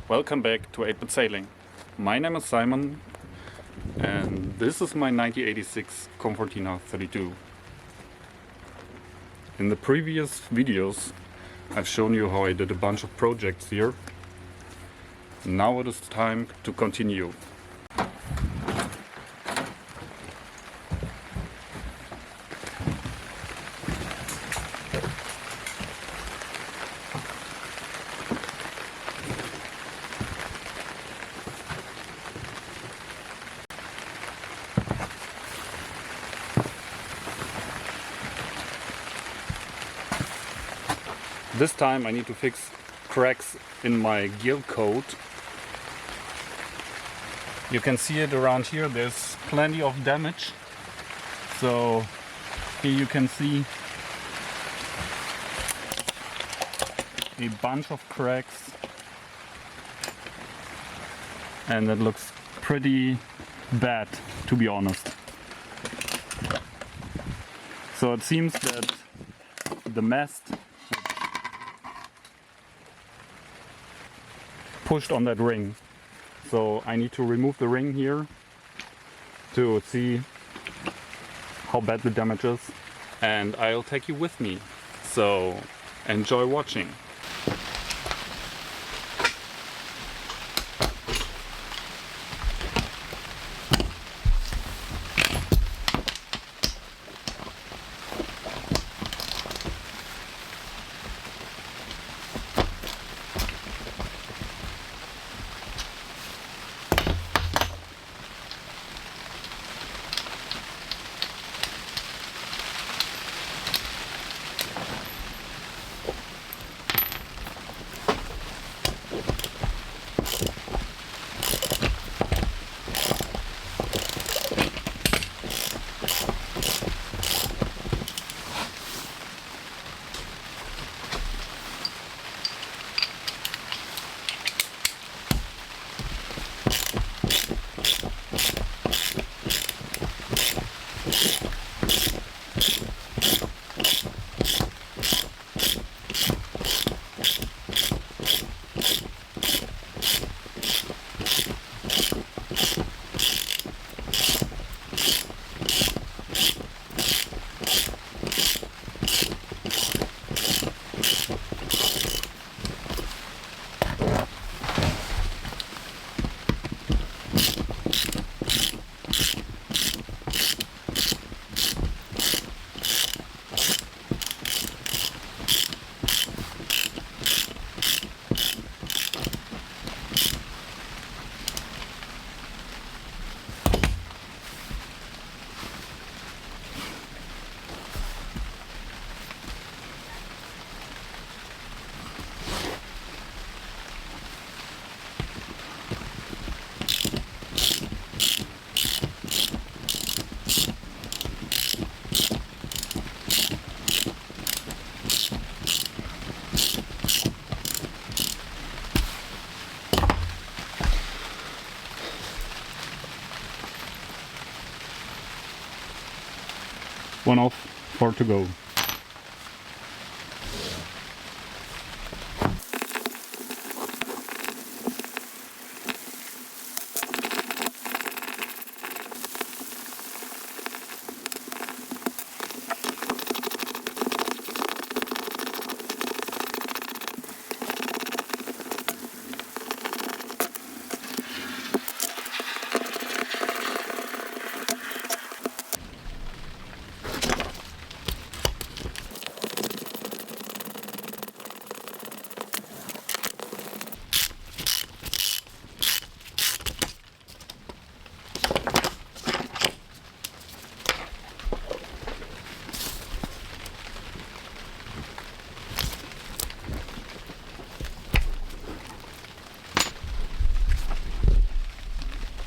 Welcome back to 8-Bit Sailing. My name is Simon and this is my 1986 Comfortina 32. In the previous videos I've shown you how I did a bunch of projects here. Now it is time to continue. This time I need to fix cracks in my Gelcoat. You can see it around here, there's plenty of damage. So here you can see a bunch of cracks and it looks pretty bad, to be honest. So it seems that the mast pushed on that ring. So I need to remove the ring here to see how bad the damage is, and I'll take you with me. So enjoy watching. One off, 4 to go.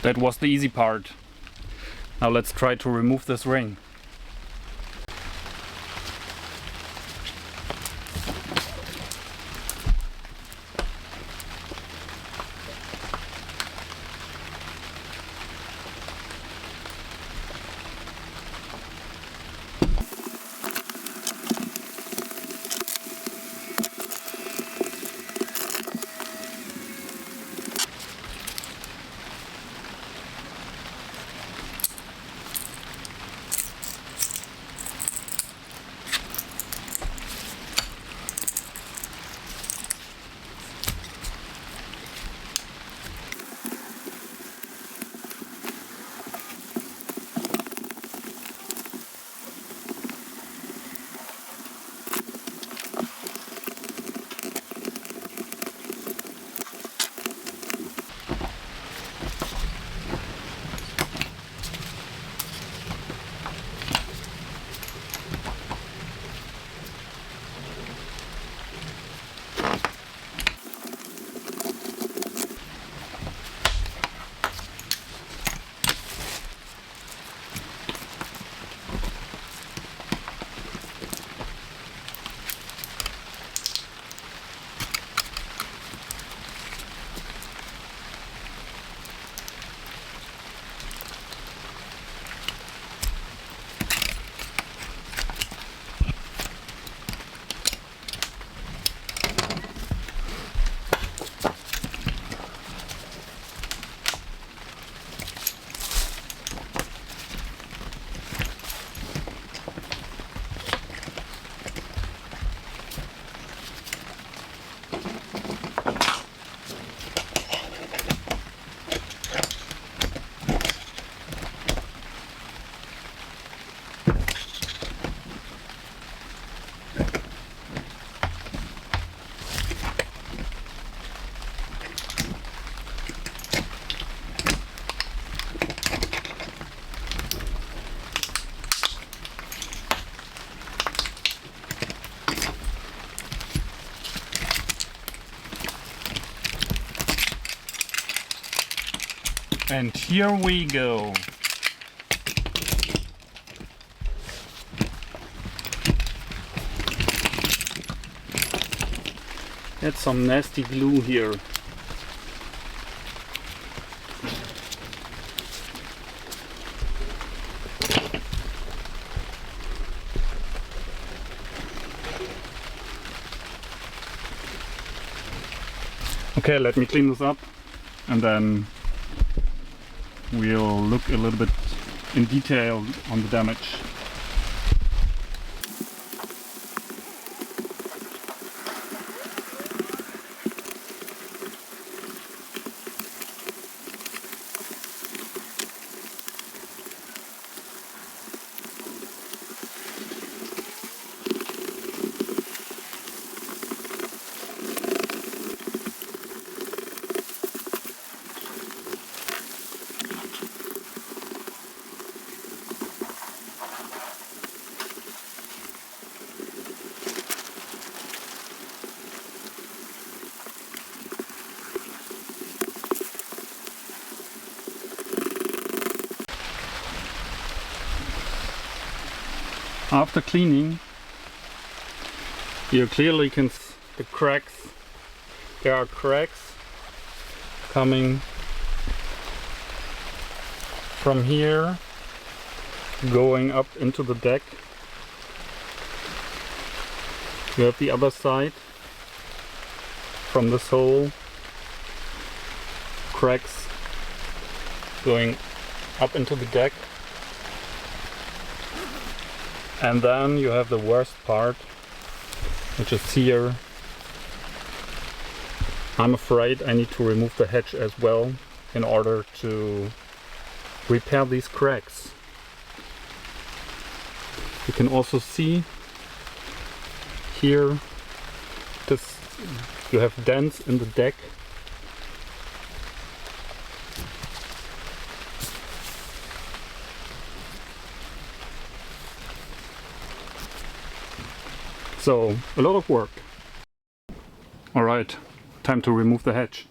That was the easy part. Now let's try to remove this ring. And here we go. Add some nasty glue here. Okay, let me clean this up and then we'll look a little bit in detail on the damage. After cleaning, you clearly can see the cracks. There are cracks coming from here, going up into the deck. You have the other side from this hole, cracks going up into the deck. And then you have the worst part, which is here. I'm afraid I need to remove the hatch as well in order to repair these cracks. You can also see here this, you have dents in the deck. So, a lot of work. Alright, time to remove the hatch.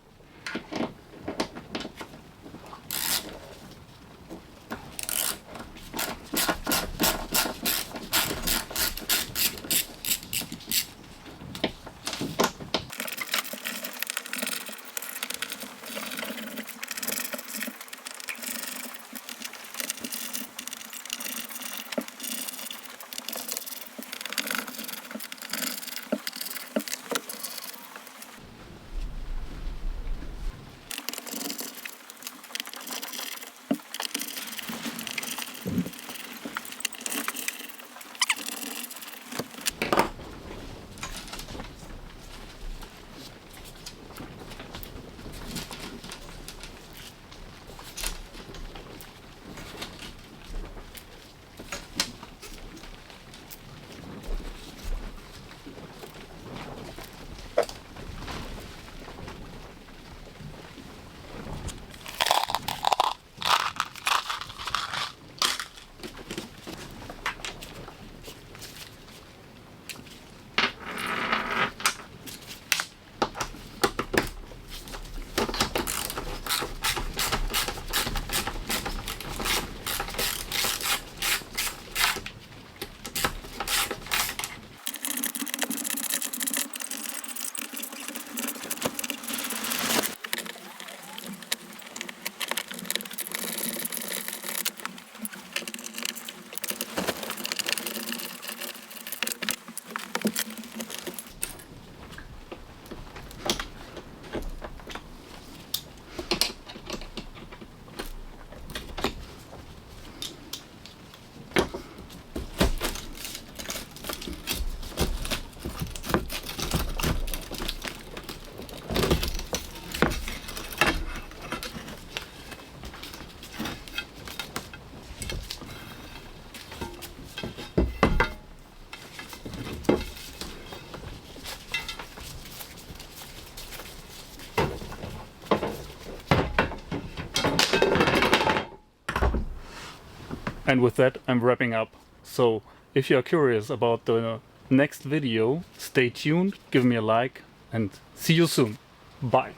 And with that, I'm wrapping up. So if you are curious about the next video, stay tuned, give me a like, and see you soon. Bye.